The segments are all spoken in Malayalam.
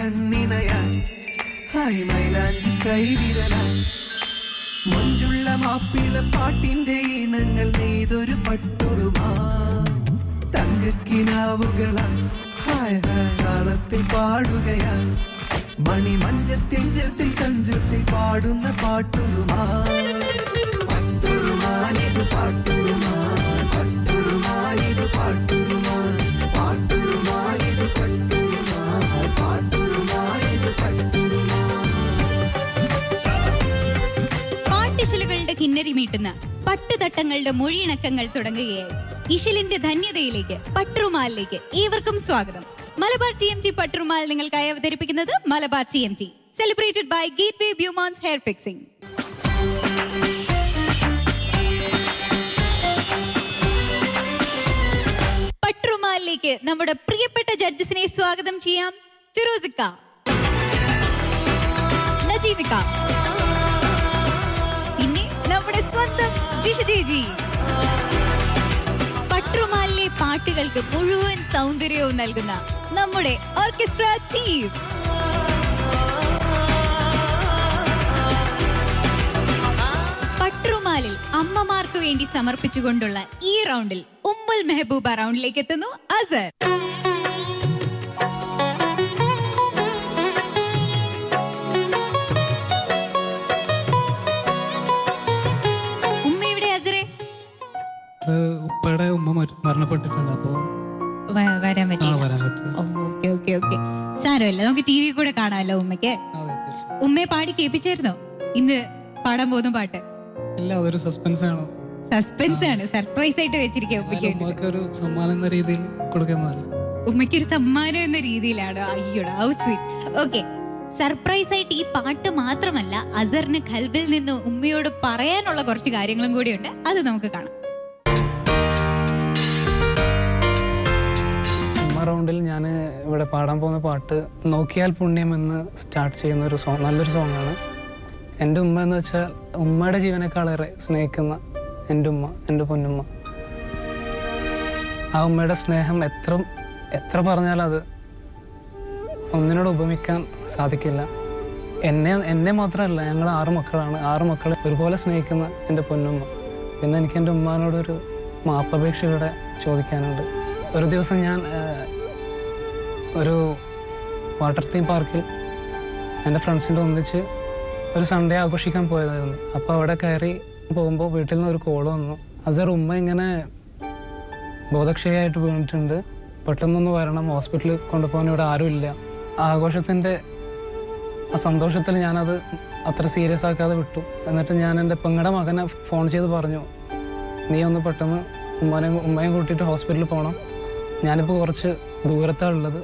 കണ്ണിണയായി ഹായ് മൈലാഞ്ചി കൈവിരലായി മഞ്ചുള്ള മാപ്പിള പാട്ടിന്റെ ഈണങ്ങൾ നെയ്തൊരു പട്ടുറുമാ തങ്കക്കിനാവുകളായി ഹായ് ഹായ് താളത്തിൽ പാടുകയായി മണിമഞ്ചത്തിൽ ചെത്തിൽ കഞ്ചത്തിൽ പാടുന്ന പാട്ടുറുമാ പട്ടുറുമാനിതു പാട്ടുറുമാ പട്ടുറുമാനിതു പാട്ടുറുമാ പാട്ടുറുമാനിതു പട്ടുറുമാ പാട്ടുറുമാനിതു പട്ടുറുമാ. പാട്ടിശലുകളുടെ കിന്നരി മീട്ടുന്ന പട്ടുതട്ടങ്ങളുടെ മൊഴിയിണക്കങ്ങൾ തുടങ്ങുകയായി. ഇശലിന്റെ ധന്യതയിലേക്ക് പട്ടുറുമാലിലേക്ക് ഏവർക്കും സ്വാഗതം. മലബാർ TMT പട്ടുറുമാൽ നിങ്ങൾക്കായി അവതരിപ്പിക്കുന്നത് Malabar TMT, celebrated by gateway ബ്യൂമോൺസ് ഹെയർ ഫിക്സിംഗ്. പട്ടുറുമാലിലേക്ക് നമ്മുടെ പ്രിയപ്പെട്ട ജഡ്ജസിനെ സ്വാഗതം ചെയ്യാം. ഫിറോസിക്ക, നജീബിക്ക, പിന്നെ നമ്മുടെ സ്വന്തം ജിഷദേജി. പട്ടുറുമാലിലെ പാട്ടുകൾക്ക് മുഴുവൻ സൗന്ദര്യവും നൽകുന്ന നമ്മുടെ ഓർക്കസ്ട്ര ടീം. പട്ടുറുമാലിൽ അമ്മമാർക്ക് വേണ്ടി സമർപ്പിച്ചുകൊണ്ടുള്ള ഈ റൗണ്ടിൽ ഉമ്മുൽ മെഹബൂബ റൗണ്ടിലേക്ക് എത്തുന്നു അസർ. ഉമ്മയുടെ അസറെ ഉപ്പയുടെ ഉമ്മ മരണപ്പെട്ടിട്ടുണ്ട്. അപ്പോ വരാൻ പറ്റില്ല. സാരമില്ല, നമുക്ക് TV കൂടെ കാണാമല്ലോ ഉമ്മയ്ക്ക്. ഉമ്മയെ പാടി കേൾപ്പിച്ചായിരുന്നോ ഇന്ന് പാടാൻ പോകുന്ന പാട്ട്? ഇല്ല, അതൊരു സസ്പെൻസ് ആണ്. സസ്പെൻസ് ആണ്, സർപ്രൈസ് ആയിട്ട് വെച്ചിരിക്കുക. ഉമ്മക്കൊരു സമ്മാനം എന്ന രീതിയിൽ കൊടുക്കുന്നതാണ്. ഉമ്മയ്ക്കൊരു സമ്മാനം എന്ന രീതിയിലാണ്. അയ്യോടാ, ഹൗ സ്വീറ്റ്. ഓക്കെ, സർപ്രൈസ് ആയിട്ട് ഈ പാട്ട് മാത്രമല്ല, അസറിന് ഖൽബിൽ നിന്ന് ഉമ്മയോട് പറയാനുള്ള കുറച്ച് കാര്യങ്ങളും കൂടിയുണ്ട്. അത് നമുക്ക് കാണാം. റൗണ്ടിൽ ഞാൻ ഇവിടെ പാടാൻ പോകുന്ന പാട്ട് നോക്കിയാൽ പുണ്യം എന്ന് സ്റ്റാർട്ട് ചെയ്യുന്ന ഒരു സോങ്, നല്ലൊരു സോങ്ങാണ്. എൻ്റെ ഉമ്മ എന്ന് വെച്ചാൽ ഉമ്മയുടെ ജീവനേക്കാളേറെ സ്നേഹിക്കുന്ന എൻ്റെ ഉമ്മ, എൻ്റെ പൊന്നുമ്മ. ആ ഉമ്മയുടെ സ്നേഹം എത്ര പറഞ്ഞാലും അത് ഒന്നിനോട് ഉപമിക്കാൻ സാധിക്കില്ല. എന്നെ മാത്രമല്ല, ഞങ്ങൾ 6 മക്കളാണ്. 6 മക്കളെ ഒരുപോലെ സ്നേഹിക്കുന്ന എൻ്റെ പൊന്നുമ്മ. പിന്നെ എനിക്ക് എൻ്റെ ഉമ്മാനോടൊരു മാപ്പപേക്ഷ ഇവിടെ ചോദിക്കാനുണ്ട്. ഒരു ദിവസം ഞാൻ ഒരു വാട്ടർ തീം പാർക്കിൽ എൻ്റെ ഫ്രണ്ട്സിൻ്റെ ഒന്നിച്ച് ഒരു സൺഡേ ആഘോഷിക്കാൻ പോയതായിരുന്നു. അപ്പോൾ അവിടെ കയറി പോകുമ്പോൾ വീട്ടിൽ നിന്ന് ഒരു കോൾ വന്നു. അസർ, ഉമ്മ ഇങ്ങനെ ബോധക്ഷയായിട്ട് വീണിട്ടുണ്ട്, പെട്ടെന്നൊന്ന് വരണം, ഹോസ്പിറ്റലിൽ കൊണ്ടുപോകാൻ ഇവിടെ ആരുമില്ല. ആ ആഘോഷത്തിൻ്റെ ആ സന്തോഷത്തിൽ ഞാനത് അത്ര സീരിയസ് ആക്കാതെ വിട്ടു. എന്നിട്ട് ഞാൻ എൻ്റെ പെങ്ങളുടെ മകനെ ഫോൺ ചെയ്ത് പറഞ്ഞു, നീ ഒന്ന് പെട്ടെന്ന് ഉമ്മയും കൂട്ടിയിട്ട് ഹോസ്പിറ്റലിൽ പോകണം, ഞാനിപ്പോൾ കുറച്ച് ദൂരത്താണ് ഉള്ളത്.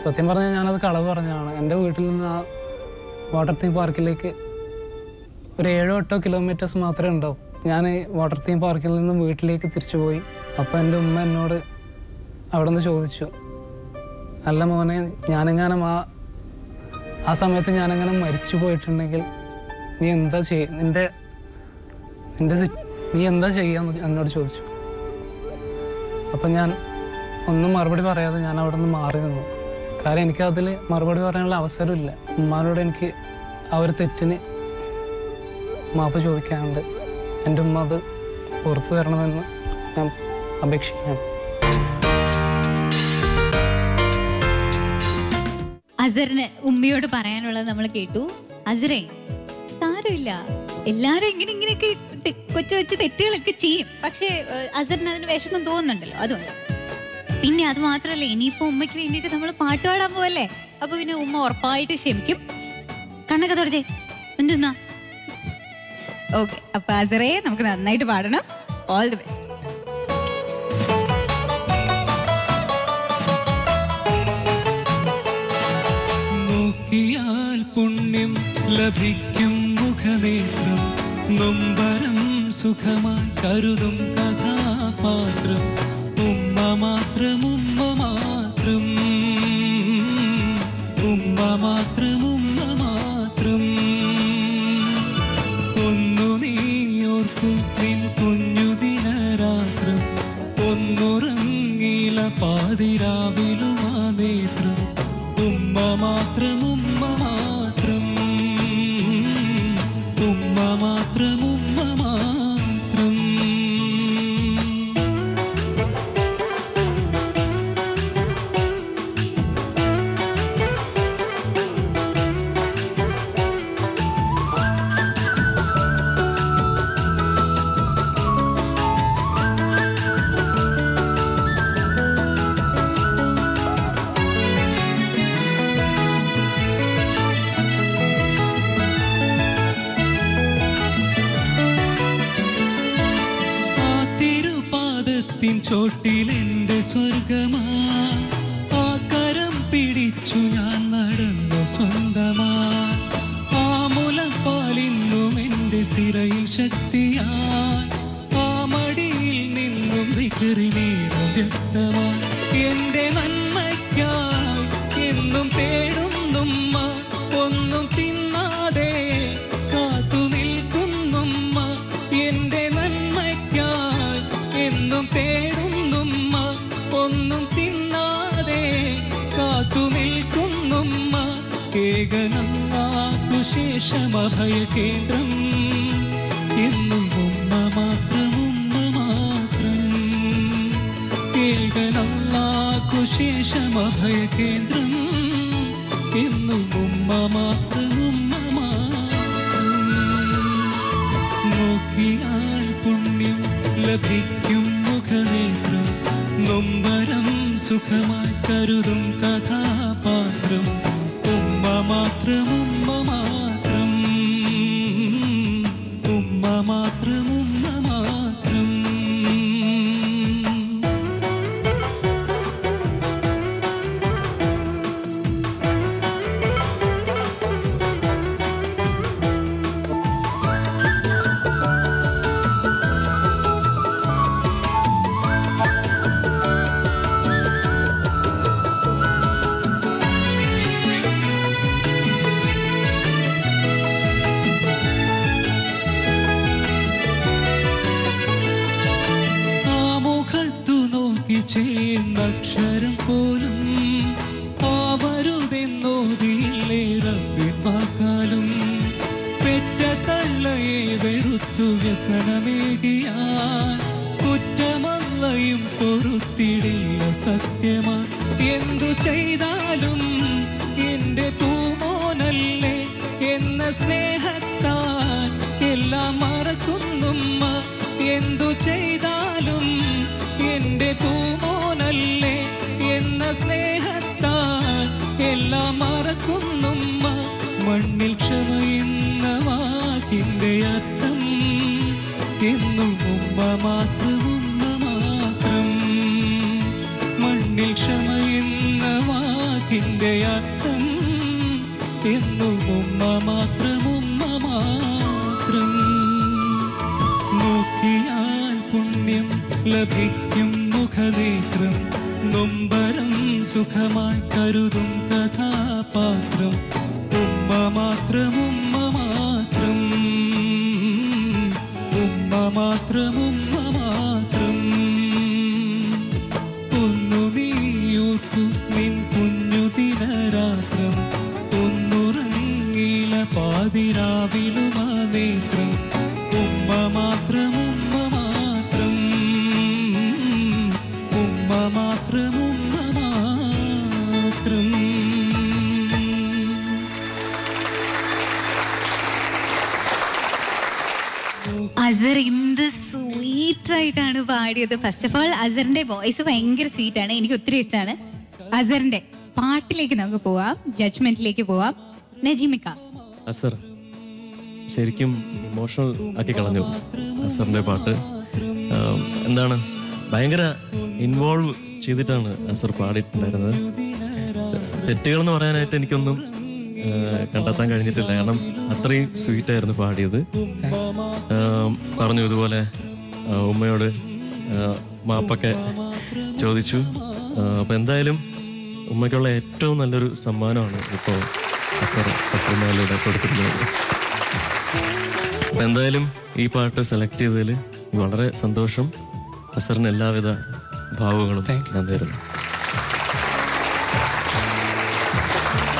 സത്യം പറഞ്ഞാൽ ഞാനത് കളവ് പറഞ്ഞതാണ്. എൻ്റെ വീട്ടിൽ നിന്ന് ആ വാട്ടർ തീം പാർക്കിലേക്ക് ഒരു 7-8 കിലോമീറ്റേഴ്സ് മാത്രമേ ഉണ്ടാവും. ഞാൻ വാട്ടർ തീം പാർക്കിൽ നിന്ന് വീട്ടിലേക്ക് തിരിച്ചു പോയി. അപ്പോൾ എൻ്റെ ഉമ്മ എന്നോട് അവിടെ നിന്ന് ചോദിച്ചു, അല്ല മോനെ, ഞാനെങ്ങാനും ആ സമയത്ത് ഞാനെങ്ങനെ മരിച്ചു പോയിട്ടുണ്ടെങ്കിൽ നീ എന്താ ചെയ്യാന്ന് എന്നോട് ചോദിച്ചു. അപ്പം ഞാൻ ഒന്നും മറുപടി പറയാതെ ഞാൻ അവിടെ നിന്ന് മാറി നിന്നു. കാരണം എനിക്കതിൽ മറുപടി പറയാനുള്ള അവസരമില്ല. ഉമ്മാനോട് എനിക്ക് ആ ഒരു തെറ്റിന് മാപ്പ് ചോദിക്കാനുണ്ട്. എൻ്റെ ഉമ്മ അത് പുറത്തു തരണമെന്ന് ഞാൻ അപേക്ഷിക്കുകയാണ്. അസറിന് ഉമ്മയോട് പറയാനുള്ളത് നമ്മൾ കേട്ടു. അസറേ, സാരമില്ല, എല്ലാരും ഇങ്ങനെയൊക്കെ കൊച്ചു കൊച്ചു തെറ്റുകളൊക്കെ ചെയ്യും. പക്ഷെ അസറിന് അതിന് വിഷമം തോന്നുന്നുണ്ടല്ലോ, അതുകൊണ്ട്. പിന്നെ അത് മാത്രമല്ല, ഇനിയിപ്പോ ഉമ്മയ്ക്ക് വേണ്ടിയിട്ട് നമ്മൾ പാട്ട് പാടാൻ പോവല്ലേ, അപ്പൊ പിന്നെ ഉമ്മ ഉറപ്പായിട്ട് ക്ഷമിക്കും. കണ്ണൊക്കെ തുടച്ചേ, എന്തെന്നാ? ഓക്കെ, അപ്പൊ അസറേ, നമുക്ക് നന്നായിട്ട് പാടണം. All the best. നോക്കിയാൽ പുണ്യം ലഭിക്കും മുഖനേത്രം, നൊമ്പരം സുഖമായി കരുതും കഥാപാത്രം. ഉമ്മ മാത്രം, ഉമ്മ മാത്രം, ഉമ്മ മാത്രം, ഉമ്മ മാത്രം. ഒന്നു നീയോർക്കും നിൻ കുഞ്ഞു ദിനരാത്രം, ഒന്നുറങ്ങില പാതിരാവിലും ആ നേത്രം. ഉമ്മ മാത്രം ഉമ്മ മാത്രം ഉമ്മ മാത്രം ഉമ്മ മാത്രം. ചോട്ടിലെന്റെ സ്വർഗമാ ആ കരം പിടിച്ചു ഞാൻ നടന്നു സ്വന്തമാ ആ മുലപ്പാലിന്നും എൻ്റെ സിരയിൽ ശക്തിയായി ആ മടിയിൽ നിന്നും വികറിനീടും വ്യക്തമാ എൻ്റെ നന്മയ്ക്കായി എന്നും തേടുന്നുമ്മ ഒന്നും തിന്നാതെ കാത്തു നിൽക്കുന്നുമ്മ എൻ്റെ നന്മയ്ക്കായി എന്നും തേടുന്നുമ്മ ഒന്നും തിന്നാതെ കാത്തു നിൽക്കുന്നുമ്മ ഏകനല്ലാഹു ശേഷമഭയ കേന്ദ്രം എന്നും ഉമ്മ മാത്രം ഉമ്മ മാത്രം ഏകനല്ലാഹു ശേഷമഭയ കേന്ദ്രം എന്നും ഉമ്മ മാത്രം ഉമ്മ മാത്രം. നോക്കിയാൽ പുണ്യം ലഭിക്കും മുഖനേത്രം നൊമ്പരം സുഖമായി കരുതും കഥാപാത്രം ഉമ്മ മാത്രം ഉമ്മ മാത്രം ഉമ്മ മാത്രം ഉമ്മ മാത്രം. ചെയ്യുന്നക്ഷരം പോലും ആവരുതെന്നോതിയില്ലേ റബ്ബിൻ വാക്കാലും പെറ്റ തള്ളയെ വെറുത്തു വ്യസനമേകിയാൽ കുറ്റമല്ലയും പൊറുത്തിടില്ല സത്യമാ എന്തു ചെയ്താലും എൻ്റെ പൂമോനല്ലേ എന്ന സ്നേഹത്താൽ എല്ലാം മറക്കുന്നുമ്മ എന്തു ചെയ്താലും എൻ്റെ പൂമോനല്ലേ എന്ന സ്നേഹത്താൽ എല്ലാം മറക്കുന്നുമ്മ മണ്ണിൽ ക്ഷമയെന്ന വാക്കിൻ്റെ അർത്ഥം എന്നും ഉമ്മ മാത്രം ഉമ്മ മാത്രം മണ്ണിൽ ക്ഷമയെന്ന വാക്കിൻ്റെ അർത്ഥം എന്നും ഉമ്മ മാത്രം ഉമ്മ മാത്രം. നോക്കിയാൽ പുണ്യം ലഭിക്കും മുഖനേത്രം നൊമ്പരം സുഖമായി കരുതും കഥാപാത്രം ഉമ്മ മാത്രം ഉമ്മ മാത്രം ഉമ്മ മാത്രം ഉമ്മ മാത്രം. ഒന്നു നീയോർക്കു നിൻ കുഞ്ഞു ദിനരാത്രം ഒന്നുറങ്ങില പാതിരാവിലുമാ നേത്രം ഉമ്മ മാത്രം ഉമ്മ മാത്രം ഉമ്മ മാത്രം ഉമ്മ മാത്രം. അസർ എന്ത് സ്വീറ്റ് ആയിട്ടാണ് പാടിയത്. ഫസ്റ്റ് ഓഫ് ഓൾ അസറിന്റെ വോയിസ് ഭയങ്കര സ്വീറ്റ് ആണ്, എനിക്ക് ഒത്തിരി ഇഷ്ടമാണ്. അസറിന്റെ പാട്ടിലേക്ക് നമുക്ക് പോവാം, ജഡ്ജ്മെന്റിലേക്ക് പോവാം. നജീമിക്ക, അസർ ശരിക്കും ഇമോഷണൽ ആക്കി കളഞ്ഞു അസറിന്റെ പാട്ട്. എന്താണ് ഭയങ്കര ഇൻവോൾവ് ചെയ്തിട്ടാണ് അസർ പാടിയിട്ടുണ്ടായിരുന്നത്. തെറ്റുകൾ എന്ന് പറയാനായിട്ട് എനിക്കൊന്നും കണ്ടെത്താൻ കഴിഞ്ഞിട്ടില്ല, കാരണം അത്രയും സ്വീറ്റായിരുന്നു പാടിയത്. പറഞ്ഞു ഇതുപോലെ ഉമ്മയോട് മാപ്പൊക്കെ ചോദിച്ചു. അപ്പം എന്തായാലും ഉമ്മയ്ക്കുള്ള ഏറ്റവും നല്ലൊരു സമ്മാനമാണ് ഇപ്പോൾ അസർ പത്രമാലൂടെ കൊടുത്തിട്ടുള്ളത്. അപ്പം എന്തായാലും ഈ പാട്ട് സെലക്ട് ചെയ്തതിൽ വളരെ സന്തോഷം. അസറിന് എല്ലാവിധ ഭാവുകളും ഞാൻ തരുന്നു.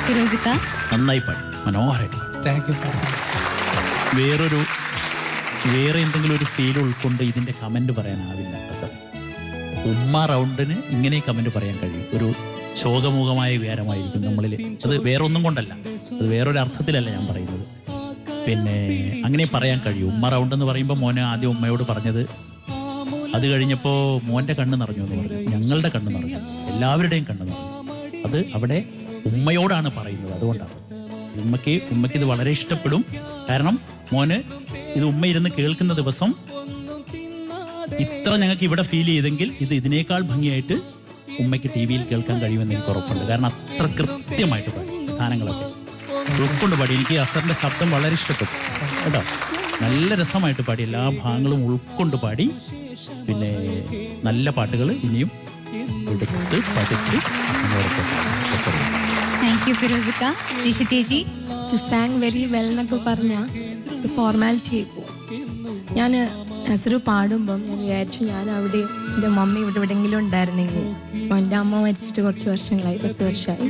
ഫിറോസിക്ക നന്നായി പാടി, മനോഹരമായിട്ട്. Thank you. വേറെ എന്തെങ്കിലും ഒരു ഫീൽ ഉൾക്കൊണ്ട് ഇതിൻ്റെ കമൻറ്റ് പറയാനാവില്ല അസർ. ഉമ്മ റൗണ്ടിന് ഇങ്ങനെ കമൻറ്റ് പറയാൻ കഴിയും. ഒരു ശോകമുഖമായ വികാരമായിരിക്കും നമ്മളിൽ. അത് വേറൊന്നും കൊണ്ടല്ല, അത് വേറൊരു അർത്ഥത്തിലല്ല ഞാൻ പറയുന്നത്. പിന്നെ അങ്ങനെ പറയാൻ കഴിയും. ഉമ്മ റൗണ്ട് എന്ന് പറയുമ്പോൾ മോനെ ആദ്യം ഉമ്മയോട് പറഞ്ഞത്, അത് കഴിഞ്ഞപ്പോൾ മോൻ്റെ കണ്ണ് നിറഞ്ഞു എന്ന് പറഞ്ഞു, ഞങ്ങളുടെ കണ്ണ് നിറഞ്ഞു, എല്ലാവരുടെയും കണ്ണ് നിറഞ്ഞു. അത് അവിടെ ഉമ്മയോടാണ് പറയുന്നത്. അതുകൊണ്ടാണ് ഉമ്മയ്ക്ക് ഇത് വളരെ ഇഷ്ടപ്പെടും. കാരണം മോന് ഇത് ഉമ്മ ഇരുന്ന് കേൾക്കുന്ന ദിവസം ഇത്ര ഞങ്ങൾക്ക് ഇവിടെ ഫീൽ ചെയ്തെങ്കിൽ ഇതിനേക്കാൾ ഭംഗിയായിട്ട് ഉമ്മയ്ക്ക് ടി വിയിൽ കേൾക്കാൻ കഴിയുമെന്ന് എനിക്ക് ഉറപ്പുണ്ട്. കാരണം അത്ര കൃത്യമായിട്ട് പാടി, സ്ഥാനങ്ങളൊക്കെ ഉൾക്കൊണ്ട് പാടി. എനിക്ക് അസറിൻ്റെ ശബ്ദം വളരെ ഇഷ്ടപ്പെട്ടു കേട്ടോ. നല്ല രസമായിട്ട് പാടി, എല്ലാ ഭാഗങ്ങളും ഉൾക്കൊണ്ട് പാടി. പിന്നെ നല്ല പാട്ടുകൾ ഇനിയും എടുത്ത് പഠിച്ച് താങ്ക് യു ഫിറോസിക്ക. ജിഷ ചേച്ചി സാങ് വെരി വെൽ എന്നൊക്കെ പറഞ്ഞാൽ ഫോർമാലിറ്റി ആയി പോകും. ഞാൻ അസറ് പാടുമ്പം ഞാൻ വിചാരിച്ചു ഞാൻ അവിടെ എൻ്റെ മമ്മി ഇവിടെ എവിടെയെങ്കിലും ഉണ്ടായിരുന്നെങ്കിൽ. അപ്പോൾ എൻ്റെ അമ്മ മരിച്ചിട്ട് കുറച്ച് വർഷങ്ങളായി, 10 വർഷമായി.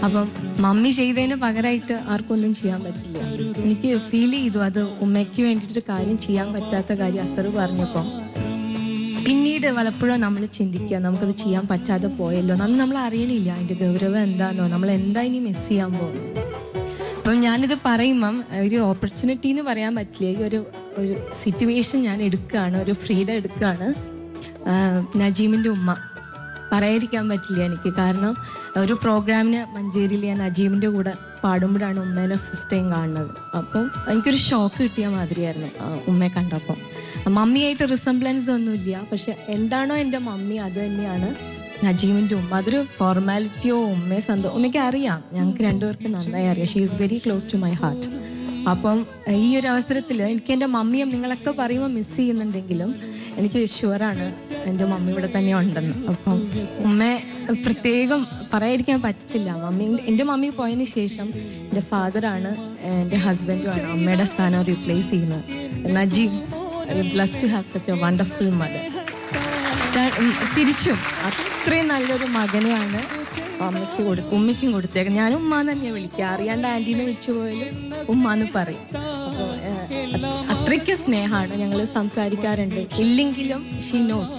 അപ്പം മമ്മി ചെയ്തതിന് പകരമായിട്ട് ആർക്കൊന്നും ചെയ്യാൻ പറ്റില്ല. എനിക്ക് ഫീൽ ചെയ്തു അത് ഉമ്മയ്ക്ക് വേണ്ടിയിട്ടൊരു കാര്യം ചെയ്യാൻ പറ്റാത്ത കാര്യം അസറ് പറഞ്ഞപ്പം. പിന്നീട് പലപ്പോഴും നമ്മൾ ചിന്തിക്കുക നമുക്കത് ചെയ്യാൻ പറ്റാതെ പോയല്ലോ, അന്ന് നമ്മൾ അറിയണില്ല അതിൻ്റെ ഗൗരവം എന്താണെന്നോ, നമ്മൾ എന്താ ഇനി മിസ് ചെയ്യാൻ പോകും. അപ്പം ഞാനിത് പറയുമ്പം ഒരു ഓപ്പർച്യൂണിറ്റി എന്ന് പറയാൻ പറ്റില്ല, ഈ ഒരു സിറ്റുവേഷൻ ഞാൻ എടുക്കുകയാണ്, ഒരു ഫ്രീഡം എടുക്കുകയാണ്. നജീമിൻ്റെ ഉമ്മ പറയാതിരിക്കാൻ പറ്റില്ല എനിക്ക്. കാരണം ഒരു പ്രോഗ്രാമിന് മഞ്ചേരിയിൽ ഞാൻ നജീമിൻ്റെ കൂടെ പാടുമ്പോഴാണ് ഉമ്മേനെ ഫസ്റ്റ് ടൈം കാണുന്നത്. അപ്പം എനിക്കൊരു ഷോക്ക് കിട്ടിയ മാതിരിയായിരുന്നു ഉമ്മയെ കണ്ടപ്പം. മമ്മിയായിട്ട് റിസംബ്ലൻസ് ഒന്നുമില്ല, പക്ഷെ എന്താണോ എൻ്റെ മമ്മി അത് തന്നെയാണ് നജീമിൻ്റെ ഉമ്മ. അതൊരു ഫോർമാലിറ്റിയോ ഉമ്മയെ ഉമ്മയ്ക്ക് അറിയാം, ഞങ്ങൾക്ക് രണ്ടുപേർക്ക് നന്നായി അറിയാം. She is very close to my heart. അപ്പം ഈ ഒരു അവസരത്തിൽ എനിക്ക് എൻ്റെ മമ്മിയെ നിങ്ങളൊക്കെ പറയുമ്പോൾ മിസ് ചെയ്യുന്നുണ്ടെങ്കിലും എനിക്ക് ഷുവറാണ് എൻ്റെ മമ്മി ഇവിടെ തന്നെ ഉണ്ടെന്ന്. അപ്പം ഉമ്മയെ പ്രത്യേകം പറയാതിരിക്കാൻ പറ്റത്തില്ല. എൻ്റെ മമ്മി പോയതിന് ശേഷം എൻ്റെ ഫാദറാണ് എൻ്റെ ഹസ്ബൻഡുമാണ് അമ്മയുടെ സ്ഥാനം റീപ്ലേസ് ചെയ്യുന്നത്. Najeem blessed to have such a wonderful mother. തിരിച്ചും അത്രയും നല്ലൊരു മകനെയാണ് ഉമ്മയ്ക്കും കൊടുത്തേക്കുന്നത്. ഞാൻ ഉമ്മാന്ന് തന്നെയാണ് വിളിക്കുക, അറിയാണ്ട് ആൻറ്റീനെ വിളിച്ചു പോയാലും ഉമ്മാന്ന് പറയും. അപ്പോൾ അത്രയ്ക്ക് സ്നേഹമാണ്, ഞങ്ങൾ സംസാരിക്കാറുണ്ട്. ഇല്ലെങ്കിലും ഷീ നോസ്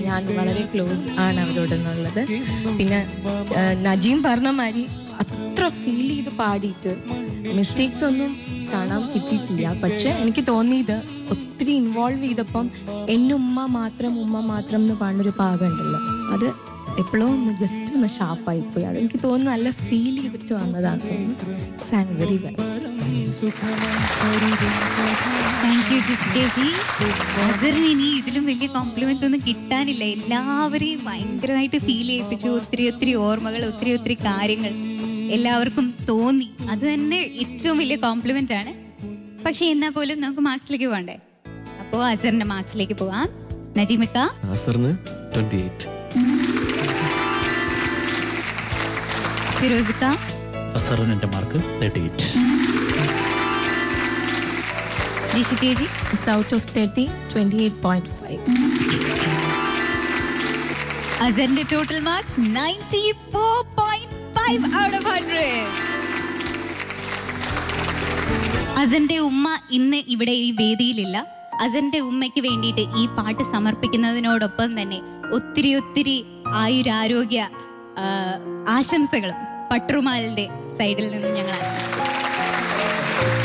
ഞാൻ വളരെ ക്ലോസ് ആണ് അവരോടെന്നുള്ളത്. പിന്നെ നജീം പറഞ്ഞ മാതിരി അത്ര ഫീൽ ചെയ്ത് പാടിയിട്ട് മിസ്റ്റേക്സ് ഒന്നും കാണാൻ കിട്ടിയിട്ടില്ല. പക്ഷെ എനിക്ക് തോന്നിയത് ഒത്തിരി ഇൻവോൾവ് ചെയ്തപ്പം എൻ്റെ ഉമ്മ മാത്രം എന്ന് പാടുന്നൊരു ഭാഗം ഉണ്ടല്ലോ, അത് എപ്പോഴും ഒന്ന് ജസ്റ്റ് ഒന്ന് ഷാർപ്പായിപ്പോയി. അതെനിക്ക് തോന്നുന്നു നല്ല ഫീൽ ചെയ്തിട്ട് വന്നതാണ്. Sang very well. Thank you ചേച്ചി. അസറിന് ഇനി ഇതിലും വലിയ കോംപ്ലിമെന്റ്സ് ഒന്നും കിട്ടാനില്ല. എല്ലാവരെയും ഭയങ്കരമായിട്ട് ഫീൽ ചെയ്യിപ്പിച്ചു. ഒത്തിരി ഓർമ്മകൾ, ഒത്തിരി കാര്യങ്ങൾ എല്ലാവർക്കും തോന്നി. അത് തന്നെ ഏറ്റവും വലിയ കോംപ്ലിമെന്റ് ആണ്. പക്ഷെ എന്നാൽ പോലും നമുക്ക് മാർക്സിലേക്ക് പോകണ്ടേ? അപ്പോൾ അസറിന്റെ മാർക്സിലേക്ക് പോവാം. നജീമിക്ക അസറിന് 28. ഫിറോസിക്ക അസറിന് എൻ്റെ മാർക്ക് 38. ജിഷി ചേച്ചി ഔട്ട് ഓഫ് 30 28.5. അസറിന്റെ ടോട്ടൽ മാർക്സ് 94.5 out of 100. അസറിന്റെ ഉമ്മ ഇന്ന് ഇവിടെ ഈ വേദിയിലില്ല. അസറിന്റെ ഉമ്മയ്ക്ക് വേണ്ടിയിട്ട് ഈ പാട്ട് സമർപ്പിക്കുന്നതിനോടൊപ്പം തന്നെ ഒത്തിരി ആയുരാരോഗ്യ ആശംസകളും പട്രുമാലിന്റെ സൈഡിൽ നിന്നും ഞങ്ങൾ ആശംസിക്കുന്നു.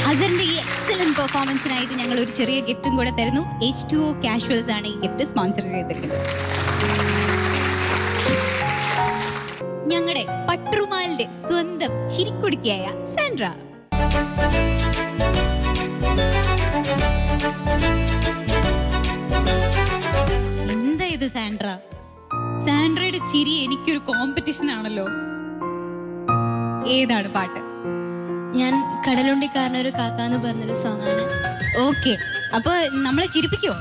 അസറിന്റെ ഈ എക്സലന്റ് പെർഫോമൻസിനായിട്ട് ഞങ്ങൾ ഒരു ചെറിയ ഗിഫ്റ്റും കൂടെ തരുന്നു. H2O കാഷ്വൽസ് ആണ് ഈ ഗിഫ്റ്റ് സ്പോൺസർ ചെയ്തിരിക്കുന്നത്. ഞങ്ങളുടെ പട്രുമാലിന്റെ സ്വന്തം ചിരിക്കുടുക്കിയായ സാൻഡ്ര. എന്താ ഇത് സാൻഡ്രയുടെ ചിരി എനിക്കൊരു കോമ്പറ്റീഷൻ ആണല്ലോ. ഏതാണ് പാട്ട്? ഞാൻ കടലുണ്ടിക്കാരനൊരു കാക്കാന്ന് പറഞ്ഞൊരു സോങ് ആണ്. ഓക്കെ, അപ്പൊ നമ്മളെ ചിരിപ്പിക്കോ?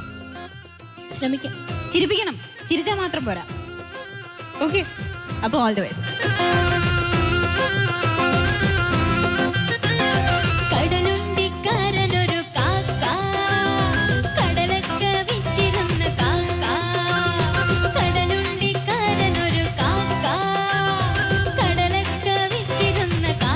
ശ്രമിക്കാം. ചിരിപ്പിക്കണം, ചിരിച്ചാൽ മാത്രം പോരാ. ഓക്കെ, അപ്പൊ ഓൾ ദി ബെസ്റ്റ്. കടലുണ്ടിക്കാരനൊരു കാക്ക, കടലൊക്കെ വിറ്റിരുന്ന കാക്ക. കടലുണ്ടിക്കാരനൊരു കാക്ക, കടലൊക്കെ വിറ്റിരുന്ന കാക്ക.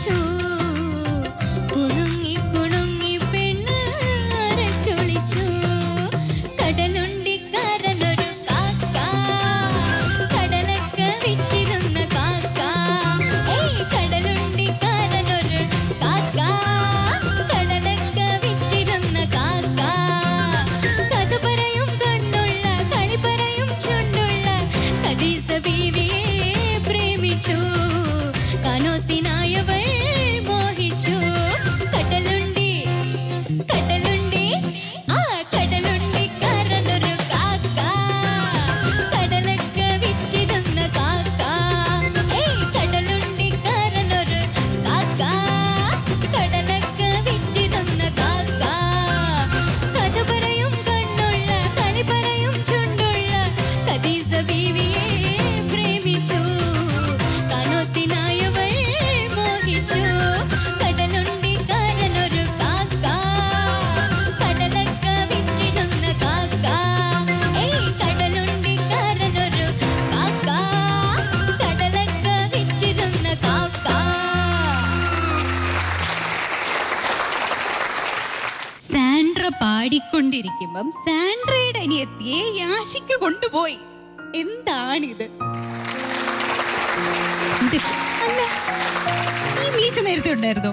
കുളിച്ചു കുണുങ്ങി കുണുങ്ങി പെണ്ണ് അരക്കുളിച്ചു കടലുണ്ടിക്കാരനൊരു കാക്ക കടലൊക്കെ വിറ്റിരുന്ന കാക്ക കടലുണ്ടിക്കാരനൊരു കാക്ക കടലൊക്കെ വിറ്റിരുന്ന കാക്ക കഥ പറയും കണ്ണുള്ള കളി പറയും ചുണ്ടുള്ള ഖദീജ ബീവിയെ പ്രേമിച്ചു കാനോത്തിനായവൾ മോഹിച്ചു കടലുണ്ടി കടലുണ്ടി ആ കടലുണ്ടിക്കാരനൊരു കാക്ക കടലൊക്കെ വിറ്റിരുന്ന കാക്ക കടലുണ്ടിക്കാരനൊരു കാക്ക കടലൊക്കെ വിറ്റിരുന്ന കാക്ക കഥ പറയും കണ്ണുള്ള കളി പറയും ചുണ്ടുള്ള ഖദീജ ബീവിയെ പ്രേമിച്ചു കാനോത്തിനായവൾ മോഹിച്ചു കടലുണ്ടിക്കാരനൊരു കാക്ക കടലൊക്കെ വിറ്റിരുന്ന കാക്ക കടലുണ്ടിക്കാരനൊരു കാക്ക കടലൊക്കെ വിറ്റിരുന്ന കാക്ക. സാൻഡ്ര പാടിക്കൊണ്ടിരിക്കുമ്പം സാൻഡ്രയുടെ അനിയത്തിയെ യാഷിക്ക് കൊണ്ടുപോയി. എന്താണിത്? അല്ല, ഈ മീച്ച നേരത്തെ ഉണ്ടായിരുന്നോ?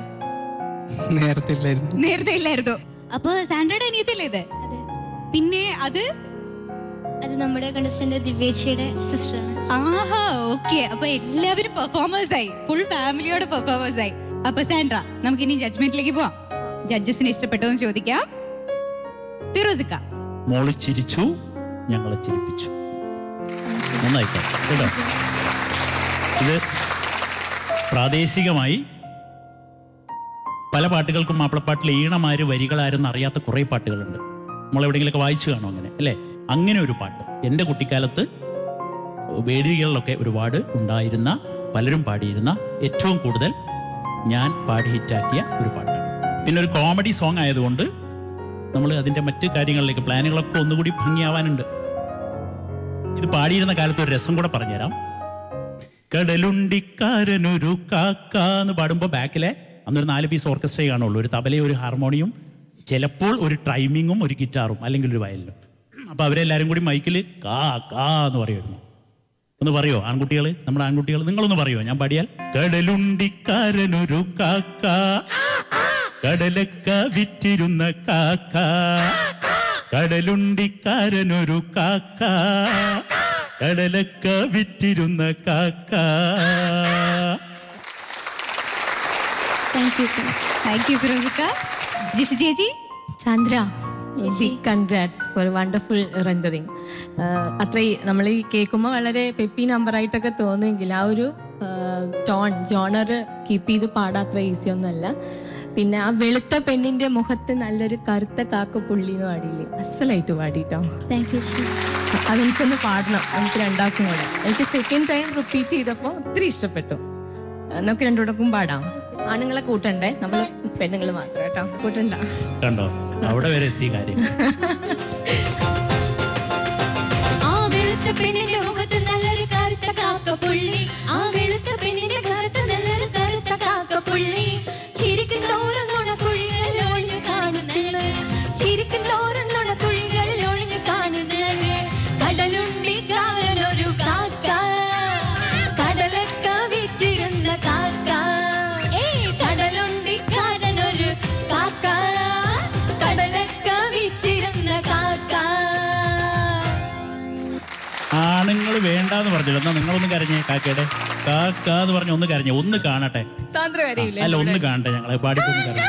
നേരത്തെ ഇല്ലായിരുന്നു. നേരത്തെ ഇല്ലായിരുന്നോ? അപ്പൊ സാൻഡ്രയുടെ അനിയത്തിയല്ലേ ഇത്? പിന്നെ അത് നമ്മുടെ കണ്ടസ്റ്റന്റ് ദിവ്യേച്ചിയുടെ സിസ്റ്ററാണ്. ആഹാ, ഓക്കെ. അപ്പൊ എല്ലാവരും പെർഫോമേഴ്സ് ആയി, ഫുൾ ഫാമിലിയോടെ പെർഫോമേഴ്സ് ആയി. അപ്പൊ സാൻഡ്ര, നമുക്ക് ഇനി ജഡ്ജ്മെന്റിലേക്ക് പോവാം. ജഡ്ജസിന് ഇഷ്ടപ്പെട്ടോ എന്ന് ചോദിക്കാം. ഫിറോസിക്ക. മോള് ചിരിച്ചു, ഞങ്ങളെ ചിരിപ്പിച്ചു. നന്നായി കേട്ടോ. ഇത് പ്രാദേശികമായി പല പാട്ടുകൾക്കും മാപ്പിളപ്പാട്ടിലെ ഈണമാര് വരികളാരെന്ന് അറിയാത്ത കുറേ പാട്ടുകളുണ്ട്. നമ്മളെവിടെയെങ്കിലൊക്കെ വായിച്ചു കാണും അങ്ങനെ, അല്ലേ? അങ്ങനെ ഒരു പാട്ട് എൻ്റെ കുട്ടിക്കാലത്ത് വേദികളിലൊക്കെ ഒരുപാട് ഉണ്ടായിരുന്ന, പലരും പാടിയിരുന്ന, ഏറ്റവും കൂടുതൽ ഞാൻ പാടി ഹിറ്റാക്കിയ ഒരു പാട്ടാണ്. പിന്നെ ഒരു കോമഡി സോങ് ആയതുകൊണ്ട് നമ്മൾ അതിൻ്റെ മറ്റ് കാര്യങ്ങളിലേക്ക് പ്ലാനുകളൊക്കെ ഒന്നുകൂടി ഭംഗിയാവാനുണ്ട്. ഇത് പാടിയിരുന്ന കാലത്ത് ഒരു രസം കൂടെ പറഞ്ഞുതരാം. കടലുണ്ടിക്കാരനൊരു കാക്ക എന്ന് പാടുമ്പോൾ ബാക്കിലെ അന്നൊരു 4 പീസ് ഓർക്കസ്ട്രേ കാണുള്ളൂ. ഒരു തബലയും ഒരു ഹാർമോണിയും, ചിലപ്പോൾ ഒരു ട്രൈമിങ്ങും ഒരു ഗിറ്റാറും അല്ലെങ്കിൽ ഒരു വയലിനും. അപ്പോൾ അവരെല്ലാവരും കൂടി മൈക്കിൽ കാ കാ എന്ന് പറയുമായിരുന്നു. ഒന്ന് പറയോ ആൺകുട്ടികൾ? നമ്മുടെ ആൺകുട്ടികൾ നിങ്ങളൊന്ന് പറയോ ഞാൻ പാടിയാൽ? കടലുണ്ടിക്കാരനൊരു കാക്ക കടലൊക്കെ വിറ്റിരുന്ന കാക്ക കടലുണ്ടിക്കാരനൊരു കാക്ക കടലൊക്കെ വിറ്റിരുന്ന കാക്ക. താങ്ക് യു ഫിറോസിക്ക. ജിഷി ചേച്ചി. Sandra, big congrats for wonderful rendering. അത്രയും നമ്മൾ ഈ കേൾക്കുമ്പോൾ വളരെ പെപ്പി നമ്പറായിട്ടൊക്കെ തോന്നുമെങ്കിൽ ആ ഒരു ജോണർ കീപ്പ് ചെയ്ത് പാടാൻ അത്ര ഈസി ഒന്നുമല്ല. പിന്നെ ആ വെളുത്ത പെണ്ണിന്റെ മുഖത്ത് നല്ലൊരു കറുത്ത കാക്ക പുള്ളി എന്ന് പാടിയില്ലേ, അസലായിട്ട് പാടിട്ടോ. അതെനിക്കൊന്ന് പാടണം, നമുക്ക് രണ്ടാൾക്കും കൂടെ. എനിക്ക് സെക്കൻഡ് ടൈം റിപ്പീറ്റ് ചെയ്തപ്പോൾ ഒത്തിരി ഇഷ്ടപ്പെട്ടു. നമുക്ക് രണ്ടുകൂടക്കും പാടാം. ആണുങ്ങളെ കൂട്ടണ്ടേ, നമ്മൾ പെണ്ണുങ്ങൾ മാത്രം കേട്ടോ, കൂട്ടണ്ട. കണ്ടോ അവിടെ വരെ എത്തിയ കാര്യം. ആ വെളുത്ത പെണ്ണിന്റെ മുഖത്ത് നല്ലൊരു കറുത്ത കാക്ക പുള്ളി, ആ വെളുത്ത പെണ്ണിന്റെ മുഖത്ത് നല്ലൊരു കറുത്ത കാക്ക പുള്ളി. ചിരിക്കും തോറും നുണക്കുഴികളിൽ ഒളിഞ്ഞു കാണുന്നത്, ചിരിക്കും തോറും നുണക്കുഴികളിൽ ഒളിഞ്ഞു കാണുന്നത്. കടലുണ്ടിക്കാരനൊരു കാക്ക കടലൊക്കെ വിറ്റിരുന്ന കാക്ക, കടലുണ്ടിക്കാരനൊരു കാക്ക കടലൊക്കെ വിറ്റിരുന്ന കാക്ക. ആണുങ്ങൾ വേണ്ടാന്ന് പറഞ്ഞല്ലോ, എന്നാ നിങ്ങളൊന്ന് കരഞ്ഞേ. കാക്കയുടെ കാക്ക എന്ന് പറഞ്ഞ ഒന്ന് കരഞ്ഞേ, ഒന്ന് കാണട്ടെ. അല്ല ഒന്ന് കാണട്ടെ, ഞങ്ങളെ പാടിക്കൊന്ന് കരഞ്ഞേ.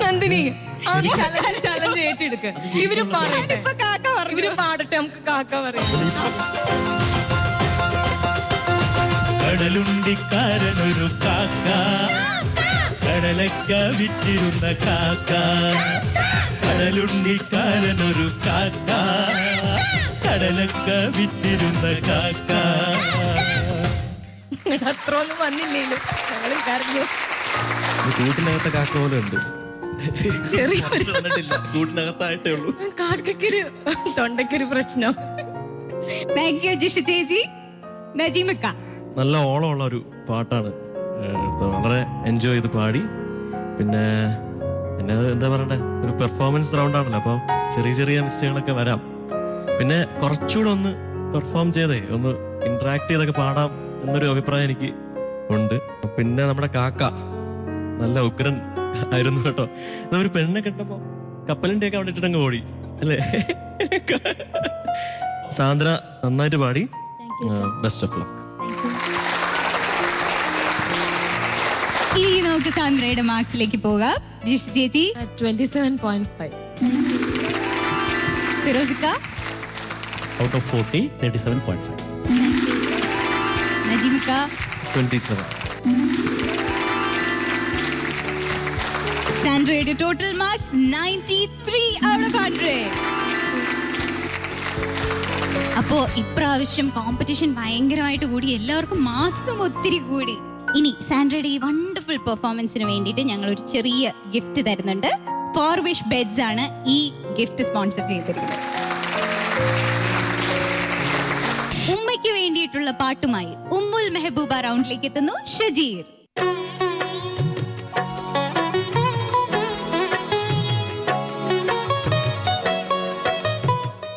നന്ദിനി ചലഞ്ച് ഏറ്റെടുക്ക. ഇവര് പാടട്ടെ, ഇവര് പാടട്ടെ, നമുക്ക് കാക്ക പറയാം. കടലുണ്ടിക്കാരനൊരു കാക്ക കടലൊക്കെ വിറ്റിരുന്ന കാക്ക കടലുണ്ടിക്കാരനൊരു കാക്ക കടലൊക്കെ വിറ്റിരുന്ന കാക്ക. അത്ര ഒന്നും വന്നില്ലേലും ഞങ്ങൾ കരഞ്ഞു. കൂട്ടിനകത്തെ കാക്ക പോലെ ഉണ്ട്, ചെറിയ കൂട്ടിനകത്തായിട്ടേ ഉള്ളൂ. കാക്കയ്ക്കൊരു തൊണ്ടയ്ക്കൊരു പ്രശ്നം. താങ്ക് യു ജിഷ ചേച്ചി. നജീമക്ക. നല്ല ഓളമുള്ള ഒരു പാട്ടാണ്. വളരെ എൻജോയ് ചെയ്ത് പാടി. പിന്നെ എന്താ പറയണ്ടേ, ഒരു പെർഫോമൻസ് റൗണ്ടാണല്ലോ, അപ്പോൾ ചെറിയ ചെറിയ മിസ്റ്റേക്കുകളൊക്കെ വരാം. പിന്നെ കുറച്ചുകൂടെ ഒന്ന് പെർഫോം ചെയ്തേ ഒന്ന് ഇന്ററാക്ട് ചെയ്തൊക്കെ പാടാം എന്നൊരു അഭിപ്രായം എനിക്ക് ഉണ്ട്. പിന്നെ നമ്മുടെ കാക്ക നല്ല ഉഗ്രൻ ആയിരുന്നു കേട്ടോ. ഒരു പെണ്ണെ കെട്ടപ്പോ കപ്പലിന്റെ ഒക്കെ അവിടെ ഇട്ടിട്ടങ്ങ് ഓടി അല്ലേ. സാന്ദ്ര നന്നായിട്ട് പാടി. Best of luck. ഇനി നമുക്ക് സാന്ദ്രയുടെ മാർക്സിലേക്ക് പോകാം. ജിഷ് ചേച്ചി 27.5. ഫിറോസിക്ക ഔട്ട് ഓഫ് 40 37.5. നജീമിക്ക 27. സാൻഡ്രയുടെ ടോട്ടൽ മാർക്സ് 93 ഔട്ട് ഓഫ് 100. അപ്പോ ഇപ്രാവശ്യം കോമ്പറ്റീഷൻ ഭയങ്കരമായിട്ട് കൂടി, എല്ലാവർക്കും മാർക്സും ഒത്തിരി കൂടി. ഇനി സാൻഡ്രയുടെ ഈ വണ്ടർഫുൾ പെർഫോമൻസിന് വേണ്ടിയിട്ട് ഞങ്ങൾ ഒരു ചെറിയ ഗിഫ്റ്റ് തരുന്നുണ്ട്. ഫോർവിഷ് ബെഡ്സ് ആണ് ഈ ഗിഫ്റ്റ് സ്പോൺസർ ചെയ്തിരിക്കുന്നത്. ഉമ്മയ്ക്ക് വേണ്ടിയിട്ടുള്ള പാട്ടുമായി ഉമ്മുൽ മെഹബൂബ റൗണ്ടിലേക്ക് എത്തുന്നു ഷജീർ.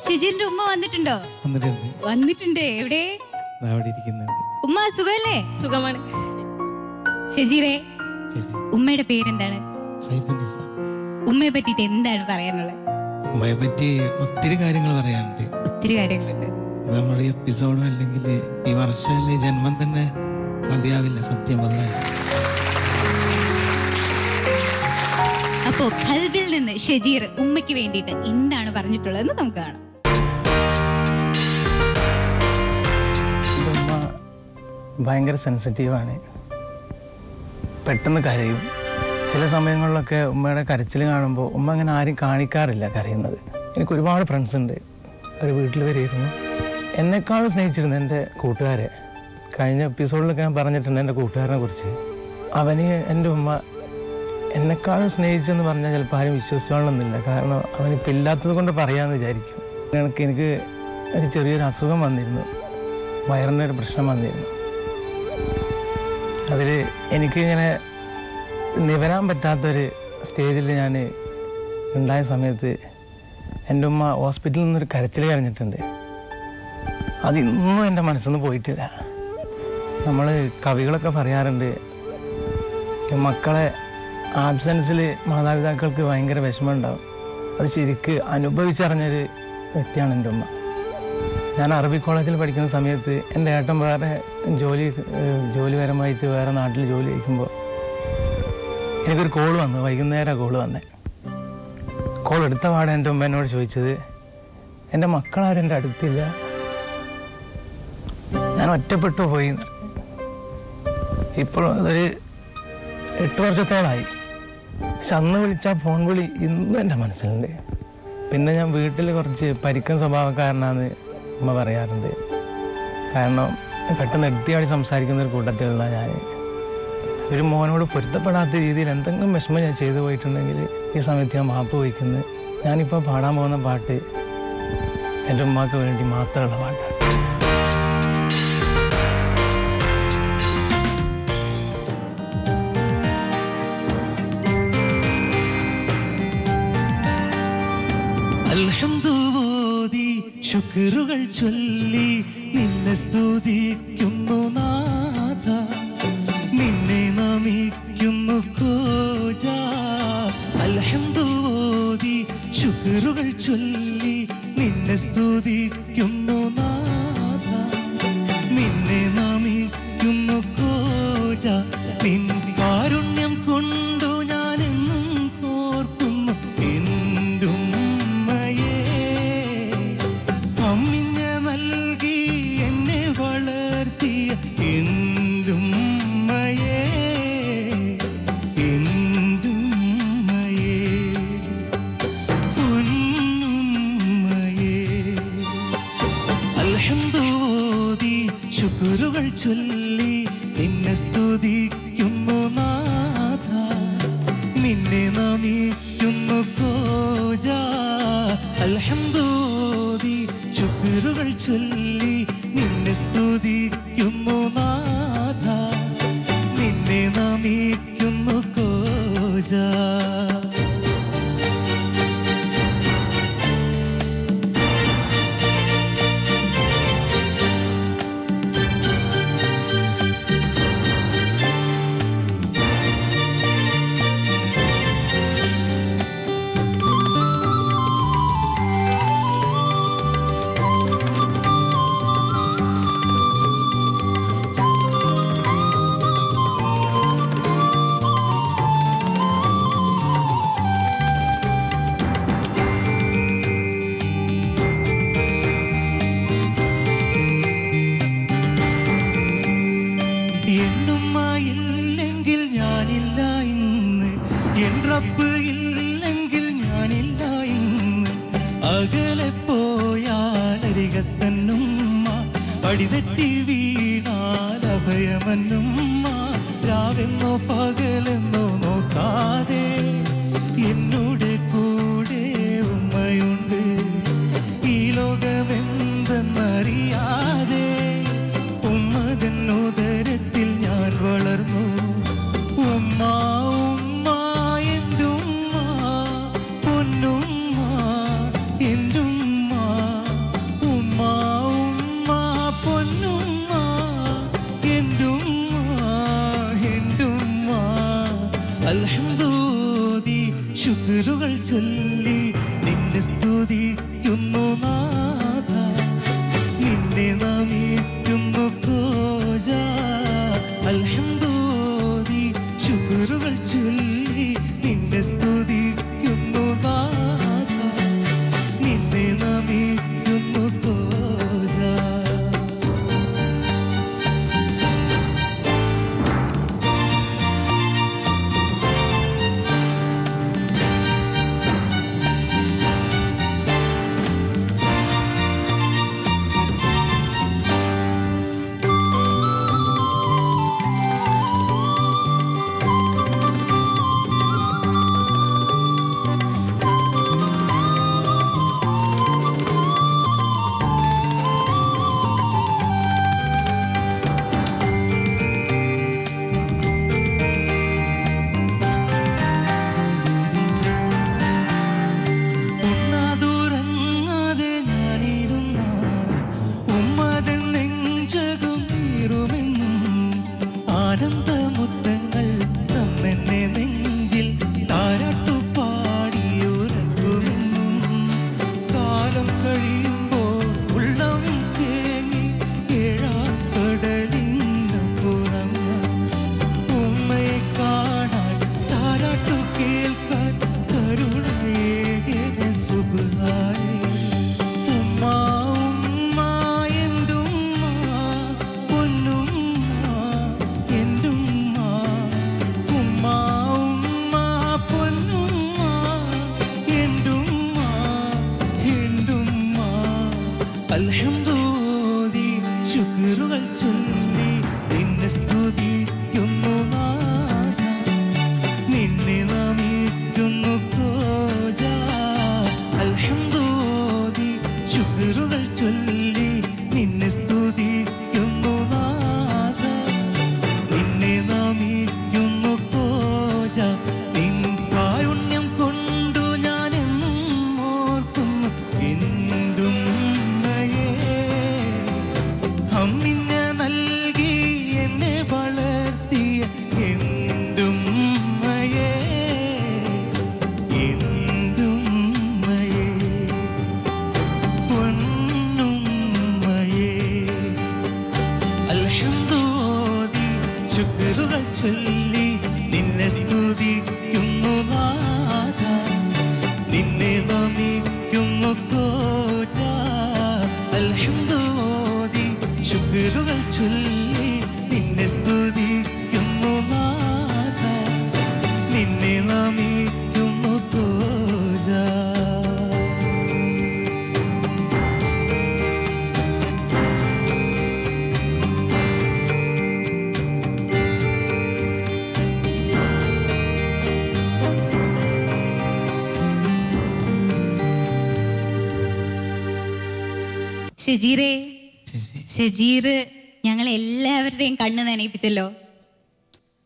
ഷജീറിന്റെ ഉമ്മ വന്നിട്ടുണ്ടോ? വന്നിട്ടുണ്ട്. എവിടെ? ഉമ്മ സുഖല്ലേ? സുഖമാണ്. ഷജീറെ, ഉമ്മയുടെ പേരെന്താണ്? ഉമ്മയെ പറ്റിട്ട് എന്താണ് പറയാനുള്ളത്? ഉമ്മയെ പറ്റി ഒത്തിരി കാര്യങ്ങൾ പറയാനുണ്ട്. ഒത്തിരി കാര്യങ്ങളുണ്ട്. നമ്മൾ ഈ എപ്പിസോഡും അല്ലെങ്കിൽ ഈ വർഷം അല്ലെങ്കിൽ ജന്മം തന്നെ മതിയാവില്ല, സത്യം പറഞ്ഞാൽ. അപ്പോ ഖൽബിൽ നിന്ന് ഷജീർ ഉമ്മയ്ക്ക് വേണ്ടിയിട്ട് എന്താണ് പറഞ്ഞിട്ടുള്ളതെന്ന് നമുക്ക് കാണാം. ഉമ്മ ഭയങ്കര സെൻസിറ്റീവാണ്, പെട്ടെന്ന് കരയും. ചില സമയങ്ങളിലൊക്കെ ഉമ്മയുടെ കരച്ചിൽ കാണുമ്പോൾ ഉമ്മ അങ്ങനെ ആരും കാണിക്കാറില്ല കരയുന്നത്. എനിക്ക് ഒരുപാട് ഫ്രണ്ട്സ് ഉണ്ട്. ഒരു വീട്ടിൽ വരെയിരുന്നു. എന്നെക്കാളും സ്നേഹിച്ചിരുന്നു എൻ്റെ കൂട്ടുകാരെ. കഴിഞ്ഞ എപ്പിസോഡിലൊക്കെ ഞാൻ പറഞ്ഞിട്ടുണ്ട് എൻ്റെ കൂട്ടുകാരനെ കുറിച്ച്. അവന് എൻ്റെ ഉമ്മ എന്നെക്കാളും സ്നേഹിച്ചെന്ന് പറഞ്ഞാൽ ചിലപ്പോൾ ആരും വിശ്വസിച്ചോളണമെന്നില്ല. കാരണം അവനിപ്പോൾ ഇല്ലാത്തത് കൊണ്ട് പറയാമെന്ന് വിചാരിക്കും. എനിക്ക് ഒരു ചെറിയൊരു അസുഖം വന്നിരുന്നു, വയറിൻ്റെ ഒരു പ്രശ്നം വന്നിരുന്നു. അതിൽ എനിക്കിങ്ങനെ നിവരാൻ പറ്റാത്തൊരു സ്റ്റേജിൽ ഞാൻ ഉണ്ടായ സമയത്ത് എൻ്റെ ഉമ്മ ഹോസ്പിറ്റലിൽ നിന്നൊരു കരച്ചിൽ കരഞ്ഞിട്ടുണ്ട്. അതിന്നും എൻ്റെ മനസ്സിൽ നിന്ന് പോയിട്ടില്ല. നമ്മൾ കവികളൊക്കെ പറയാറുണ്ട്, മക്കളെ ആബ്സെൻസിൽ മാതാപിതാക്കൾക്ക് ഭയങ്കര വിഷമം ഉണ്ടാവും. അത് ശരിക്ക് അനുഭവിച്ചറിഞ്ഞൊരു വ്യക്തിയാണ് എൻ്റെ ഉമ്മ. ഞാൻ അറബി കോളേജിൽ പഠിക്കുന്ന സമയത്ത് എൻ്റെ ഏട്ടൻ വേറെ ജോലിപരമായിട്ട് വേറെ നാട്ടിൽ ജോലി ചെയ്യുമ്പോൾ എനിക്കൊരു കോൾ വന്നു. വൈകുന്നേരം കോൾ വന്നേ. കോൾ എടുത്ത പാടെ എൻ്റെ ഉമ്മ എന്നോട് ചോദിച്ചത്, എൻ്റെ മക്കളാരും എൻ്റെ അടുത്തില്ല, ഞാൻ ഒറ്റപ്പെട്ടു പോയി. ഇപ്പോൾ അതൊരു 8 വർഷത്തോളമായി. പക്ഷെ അന്ന് വിളിച്ച ഫോൺ വിളി ഇന്നും എൻ്റെ മനസ്സിലുണ്ട്. പിന്നെ ഞാൻ വീട്ടിൽ കുറച്ച് പരിക്കൻ സ്വഭാവക്കാരനാണെന്ന് ഉമ്മ പറയാറുണ്ട്. കാരണം പെട്ടെന്ന് എടുത്തിയാടി സംസാരിക്കുന്ന ഒരു കൂട്ടത്തിലുള്ള ഞാൻ. ഒരു മോനോട് പൊരുത്തപ്പെടാത്ത രീതിയിൽ എന്തെങ്കിലും വിഷമം ഞാൻ ചെയ്തു പോയിട്ടുണ്ടെങ്കിൽ ഈ സമയത്ത് ഞാൻ മാപ്പ് വയ്ക്കുന്നത്. ഞാനിപ്പോൾ പാടാൻ പോകുന്ന പാട്ട് എൻ്റെ ഉമ്മാക്ക് വേണ്ടി മാത്രമുള്ള പാട്ടാണ്. അൽഹംദുലില്ലാഹി ശുക്റുകൾ ചൊല്ലി നിന്നെ സ്തുതിക്കുന്നു നാഥ, നിന്നെ നമിക്കുന്നു കോജ. അൽഹംദുലില്ലാഹി ശുക്റുകൾ ചൊല്ലി നിന്നെ സ്തുതിക്കുന്നു നാഥ, നിന്നെ നമിക്കുന്നു കോജ. നിൻ കാരുണ്യം കൊണ്ടു ഞാൻ എന്നും ഓർക്കുന്നു എൻ്റെ ഉമ്മയെ. അമ്മിഞ്ഞ നൽകി എന്നെ വളർത്തിയ എൻ്റെ ഉമ്മയെ, എൻ്റെ ഉമ്മയെ, പൊന്നുമ്മയെ. അൽഹംദുലില്ലാഹി ശുക്റുകൾ ചൊല്ലി നിന്നെ സ്തുതിക്കുന്നു നാഥ, നിന്നെ നമിക്കുന്നു കോജ. അൽഹംദുലില്ലാഹി ശുക്റുകൾ ചൊല്ലി നിന്നെ സ്തുതിക്കുന്നു നാഥ, നിന്നെ എന്നുമ്മ ഇല്ലെങ്കിൽ ഞാനില്ല ഇന്ന്, എൻ റബ്ബ് ഇല്ലെങ്കിൽ ഞാനില്ല ഇന്ന്. അകലെ പോയാൽ അരികത്തന്നുമ്മ, അടിതെറ്റി വീണാൽ അഭയമന്നുമ്മ. രാവെന്നോ പകലെന്നോ നോക്കാതെ എന്നോട് കൂടെ ഉമ്മയുണ്ട്. ഈ ലോകമെന്തെന്നറിയാതെ ഉമ്മതൻ ഉദരത്തിൽ ഞാൻ വളർന്നു. ഉമ്മ ഉമ്മ എൻ്റെ ഉമ്മ, പൊന്നുമ്മ എൻ്റെ ഉമ്മ. ഉമ്മ ഉമ്മ പൊന്നുമ്മ എൻ്റെ ഉമ്മ, എൻ്റെ ഉമ്മ. അൽഹംദുലില്ലാഹി ശുക്രുകൾ ചൊല്ലി നിന്നെ സ്തുതിക്കുന്നു നാഥ, നിന്നെ നമിക്കുന്നു കോജ. അൽഹംദുലില്ലാഹി ശുക്രുകൾ ചൊല്ലി നിന്നെ സ്തുതിക്കുന്നു നാഥ, നിന്നെ നമിക്കുന്നു കോജ. ഉണ്ണാതുറങ്ങാതെ ഞാനിരുന്ന ഉമ്മതൻ നെഞ്ചകം നീറുമെന്നും, ആനന്ദമുത്തങ്ങൾ തന്നെന്നെ നെഞ്ചിൽ താരാട്ടുപാടിയുറങ്ങുമെന്നും. കാലം കഴിയുമ്പോൾ ഉള്ളം തേങ്ങി ഏഴാം കടലിനപ്പുറം ഉമ്മയെ കാണാൻ താരാട്ടു കേൾക്കാൻ കരുണയേകണേ സുബ്ഹാനേ. ഉമ്മ ഉമ്മ എൻ്റെ ഉമ്മ, പൊന്നുമ്മ എൻ്റെ ഉമ്മ. ഉമ്മ ഉമ്മ പൊന്നുമ്മ എൻ്റെ ഉമ്മ, എൻ്റെ ഉമ്മ. അൽഹംദുലില്ലാഹി ശുക്രുകൾ ചൊല്ലി നിന്നെ സ്തുതിക്കുന്നു നാഥ, നിന്നെ നമിക്കുന്നു കോജ. അൽഹംദുലില്ലാഹി ശുക്രുകൾ ചൊല്ലി നിന്നെ സ്തുതിക്കുന്നു നാഥ, നിന്നെ നമിക്കുന്നു കോജ. നിൻ കാരുണ്യം കൊണ്ടു ഞാൻ എന്നും ഓർക്കുന്നു എന്തുമ്മയെ. അമ്മിനെ നൽകി എന്നെ വളർത്തിയ എന്തുമ്മയെ, എന്തുമ്മയെ, പൊന്നുമ്മയെ. അൽഹംദുലില്ലാഹി ശുക്രുകൾ ചൊല്ലി നിന്നെ സ്തുതിക്കുന്നു നാഥ, നിന്നെ നമിക്കുന്നു കോജ. അൽഹംദുലില്ലാഹി ശുക്രുകൾ ചൊല്ലി നിന്നെ സ്തുതിക്കുന്നു നാഥ, നിന്നെ നമിക്കുന്നു കോജ. ഷജീറേ, ചേച്ചി ഷജീർ ഞങ്ങൾ എല്ലാവരുടെയും കണ്ണ് നനയിപ്പിച്ചല്ലോ.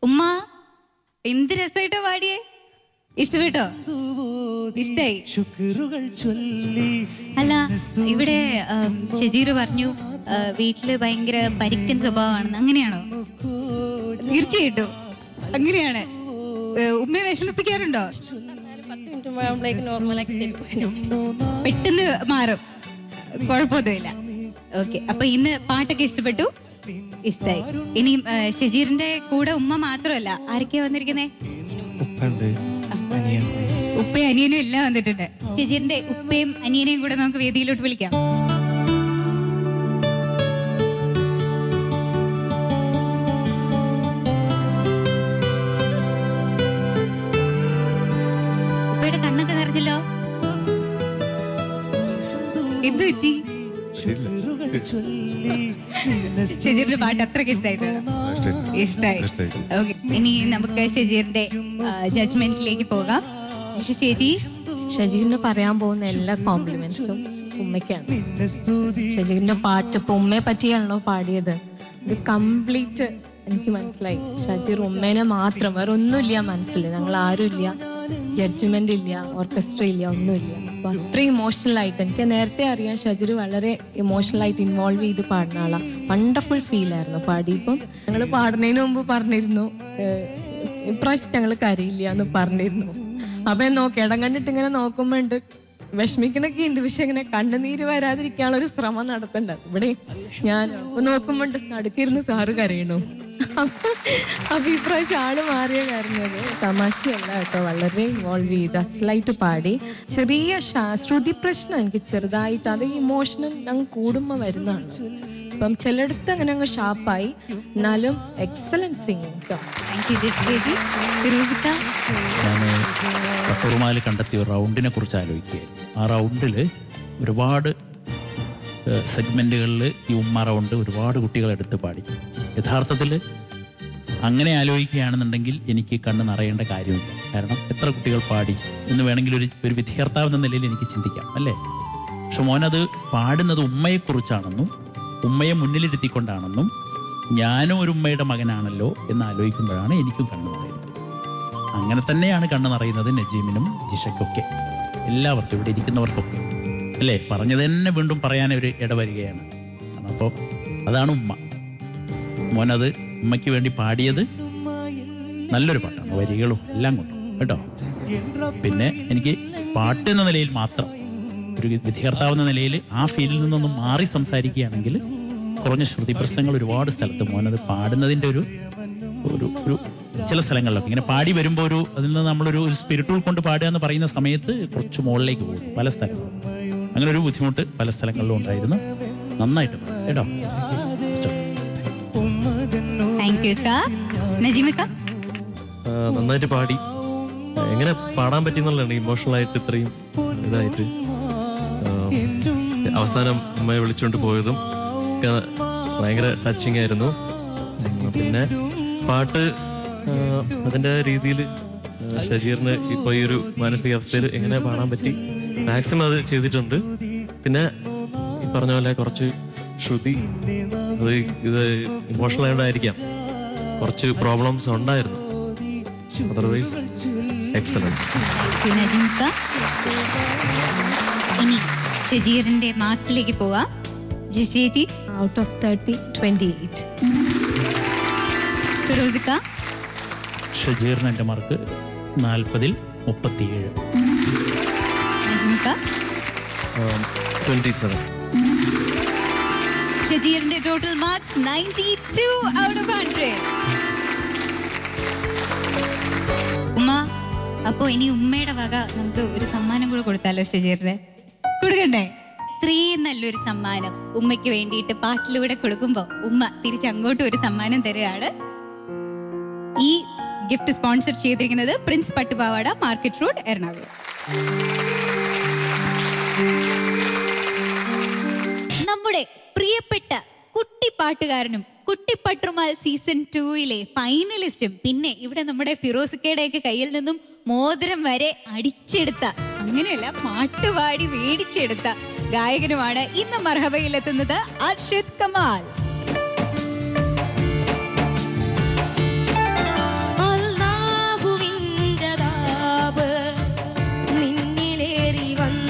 ഉമ്മ എന്ത് രസമായിട്ടോ പാടിയേ, ഇഷ്ടപ്പെട്ടോ? ഇഷ്ടായി. ശുക്രുകൾ ചൊല്ലി അല്ല, ഇവിടെ ഷജീർ പറഞ്ഞു വീട്ടില് ഭയങ്കര പരിക്കൻ സ്വഭാവമാണെന്ന്, അങ്ങനെയാണോ? തീർച്ചയായിട്ടും അങ്ങനെയാണ്. ഉമ്മയെ വിഷമിപ്പിക്കാറുണ്ടോ? പെട്ടെന്ന് മാറും, കുഴപ്പമൊന്നുമില്ല. ഓക്കെ, അപ്പൊ ഇന്ന് പാട്ടൊക്കെ ഇഷ്ടപ്പെട്ടു, ഇഷ്ടായി. ഇനിയും ഷജീറിന്റെ കൂടെ ഉമ്മ മാത്രമല്ല, ആരൊക്കെയാ വന്നിരിക്കുന്നേ? ഉപ്പുണ്ട്, അനിയനുണ്ട്. ഉപ്പയും അനിയനും എല്ലാം വന്നിട്ടുണ്ട്. ഷജീറിന്റെ ഉപ്പയും അനിയനെയും കൂടെ നമുക്ക് വേദിയിലോട്ട് വിളിക്കാം. ഷജീറിന്റെ പാട്ട് അത്രയ്ക്ക് ഇഷ്ടമായി. ഓക്കെ, ഇനി നമുക്ക് ഷജീറിന്റെ ജഡ്ജ്മെന്റിലേക്ക് പോകാം. ചേച്ചി, ഷജീറിന് പറയാൻ പോകുന്ന എല്ലാ കോംപ്ലിമെന്റ്സും ഉമ്മയ്ക്കാണ്. ഷജീറിന്റെ പാട്ട് ഇപ്പൊ ഉമ്മയെ പറ്റിയാണല്ലോ പാടിയത്. ഇത് കംപ്ലീറ്റ് എനിക്ക് മനസ്സിലായി. ഷജീർ ഉമ്മേനെ മാത്രം, വേറെ ഒന്നുമില്ല മനസ്സിൽ. ഞങ്ങൾ ആരും ഇല്ല, ജഡ്ജ്മെന്റ് ഇല്ല, ഓർക്കസ്ട്ര ഇല്ല, ഒന്നുമില്ല. അപ്പൊ അത്രയും ഇമോഷണൽ ആയിട്ട് എനിക്ക് നേരത്തെ അറിയാം. ഷജീർ വളരെ ഇമോഷണൽ ആയിട്ട് ഇൻവോൾവ് ചെയ്ത് പാടുന്ന ആളാണ്. വണ്ടർഫുൾ ഫീൽ ആയിരുന്നു പാടിയപ്പം. ഞങ്ങൾ പാടുന്നതിന് മുമ്പ് പറഞ്ഞിരുന്നു ഇപ്രാവശ്യം ഞങ്ങൾ കരയില്ല എന്ന് പറഞ്ഞിരുന്നു. അപ്പൊ ഇടം കണ്ടിട്ട് ഇങ്ങനെ നോക്കുമ്പോണ്ട് വിഷമിക്കുന്നൊക്കെ ഉണ്ട്, പക്ഷെ ഇങ്ങനെ കണ്ണുനീര് വരാതിരിക്കാനുള്ള ഒരു ശ്രമം നടത്തണ്ട. ഇവിടെ ഞാൻ അപ്പൊ നോക്കുമ്പോണ്ട് നടുക്കിരുന്ന് സാറ് കരയണു. അപ്പൊ ഇപ്രാവശ്യം ആള് മാറിയ കരഞ്ഞത് തമാശയല്ല കേട്ടോ. വളരെ ഇൻവോൾവ് ചെയ്ത് അസലായിട്ട് പാടി. ചെറിയ ശ്രുതി പ്രശ്നം എനിക്ക് ചെറുതായിട്ട്, അത് ഇമോഷണൽ അങ്ങ് കൂടുമ്പോ വരുന്നതാണ്. അപ്പം ചിലടത്ത് അങ്ങനെ അങ്ങ് ഷാർപ്പായി, എന്നാലും എക്സലന്റ് സിംഗിങ് കേട്ടോ. ഞാൻ പട്ടുറുമാല് കണ്ടെത്തിയ ഒരു റൗണ്ടിനെ കുറിച്ച് ആലോചിക്കുകയായിരുന്നു. ആ റൗണ്ടിൽ ഒരുപാട് സെഗ്മെൻറ്റുകളിൽ ഈ ഉമ്മ റൗണ്ട് ഒരുപാട് കുട്ടികളെടുത്ത് പാടി. യഥാർത്ഥത്തിൽ അങ്ങനെ ആലോചിക്കുകയാണെന്നുണ്ടെങ്കിൽ എനിക്ക് കണ്ണ് നിറയേണ്ട കാര്യമില്ല. കാരണം എത്ര കുട്ടികൾ പാടി എന്ന് വേണമെങ്കിൽ ഒരു വിദ്യാർത്ഥാവ് എന്ന നിലയിൽ എനിക്ക് ചിന്തിക്കാം, അല്ലേ? പക്ഷെ മോനത് പാടുന്നത് ഉമ്മയെക്കുറിച്ചാണെന്നും ഉമ്മയെ മുന്നിലിരുത്തിക്കൊണ്ടാണെന്നും ഞാനും ഒരു ഉമ്മയുടെ മകനാണല്ലോ എന്ന് ആലോചിക്കുമ്പോഴാണ് എനിക്കും കണ്ണ് നിറയുന്നത്. അങ്ങനെ തന്നെയാണ് കണ്ണ് നിറയുന്നത് നജീമിനും ജിഷയ്ക്കൊക്കെ, എല്ലാവർക്കും, ഇവിടെ ഇരിക്കുന്നവർക്കൊക്കെ, അല്ലേ? പറഞ്ഞത് തന്നെ വീണ്ടും പറയാനൊരു ഇടവരികയാണ്. അപ്പോൾ അതാണ് ഉമ്മ. മോനത് ഉമ്മയ്ക്ക് വേണ്ടി പാടിയത് നല്ലൊരു പാട്ടാണ്, വരികളും എല്ലാം കൊണ്ടും കേട്ടോ. പിന്നെ എനിക്ക് പാട്ട് എന്ന നിലയിൽ മാത്രം, ഒരു വിദ്യാർത്ഥാവെന്ന നിലയിൽ ആ ഫീൽഡിൽ നിന്നൊന്നും മാറി സംസാരിക്കുകയാണെങ്കിൽ കുറഞ്ഞ ശ്രുതി പ്രശ്നങ്ങൾ ഒരുപാട് സ്ഥലത്ത് മോനത് പാടുന്നതിൻ്റെ ഒരു ചില സ്ഥലങ്ങളിലൊക്കെ ഇങ്ങനെ പാടി വരുമ്പോൾ അതിൽ നിന്ന് നമ്മളൊരു സ്പിരിറ്റ് ഉൾക്കൊണ്ട് പാടുക എന്ന് പറയുന്ന സമയത്ത് കുറച്ച് മുകളിലേക്ക് പോകും പല സ്ഥലങ്ങളും. അങ്ങനെ ഒരു ബുദ്ധിമുട്ട് പല സ്ഥലങ്ങളിലും ഉണ്ടായിരുന്നു. നന്നായിട്ട് കേട്ടോ. നന്നായിട്ട് പാടി. എങ്ങനെ പാടാൻ പറ്റിയെന്നുള്ളതാണ് ഇമോഷണലായിട്ട് ഇത്രയും ഇതായിട്ട്. അവസാനം ഉമ്മയെ വിളിച്ചുകൊണ്ട് പോയതും ഒക്കെ ഭയങ്കര ടച്ചിങ് ആയിരുന്നു. പിന്നെ പാട്ട് അതിൻ്റെ രീതിയിൽ ഷജീറിന് ഇപ്പോൾ ഈ ഒരു മാനസികാവസ്ഥയിൽ എങ്ങനെ പാടാൻ പറ്റി മാക്സിമം അത് ചെയ്തിട്ടുണ്ട്. പിന്നെ ഈ പറഞ്ഞ പോലെ കുറച്ച് ശ്രുതി, അത് ഇത് ഇമോഷണൽ ആയതുകൊണ്ടായിരിക്കാം കുറച്ച് പ്രോബ്ലംസ് ഉണ്ടായിരുന്നു. Otherwise excellent. ഇനി ഷജീറിന്റെ മാർക്സിലേക്ക് പോവാം. ജിഷേജി, ഔട്ട് ഓഫ് 30, 28. ഫിറോസിക്ക, ഷജീറിന് എൻ്റെ മാർക്ക് 40-ൽ 37. 27. ഷജീറിന്റെ ടോട്ടൽ മാർക്സ് 92 ഔട്ട് ഓഫ് 100. ഉമ്മ, അപ്പൊ ഇനി ഉമ്മയുടെ വക നമുക്ക് ഒരു സമ്മാനം കൂടെ കൊടുത്താലോ ഷജീറിന്? കൊടുക്കണ്ടേ? ഇത്രയും നല്ലൊരു സമ്മാനം ഉമ്മയ്ക്ക് വേണ്ടിയിട്ട് പാട്ടിലൂടെ കൊടുക്കുമ്പോൾ ഉമ്മ തിരിച്ചങ്ങോട്ടും ഒരു സമ്മാനം തരികയാണ്. ഈ ഗിഫ്റ്റ് സ്പോൺസർ ചെയ്തിരിക്കുന്നത് പ്രിൻസ് പട്ടുപാവാട, മാർക്കറ്റ് റോഡ്, എറണാകുളം. നമ്മുടെ പ്രിയപ്പെട്ട കുട്ടിപ്പാട്ടുകാരനും കുട്ടിപ്പട്ടുമാൽ സീസൺ 2 ഫൈനലിസ്റ്റും, പിന്നെ ഇവിടെ നമ്മുടെ ഫിറോസിക്കയുടെയൊക്കെ കയ്യിൽ നിന്നും മോതിരം വരെ അടിച്ചെടുത്ത, അങ്ങനെയല്ല പാട്ടുപാടി മേടിച്ചെടുത്ത ഗായകനുമാണ് ഇന്ന് മർഹബയിലെത്തുന്നത് അർഷദ് കമാൽ. നിന്നിലേറി വന്നാൽ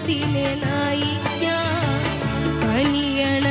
മനസ്സിനെ നയിക്കാൻ കനിയണ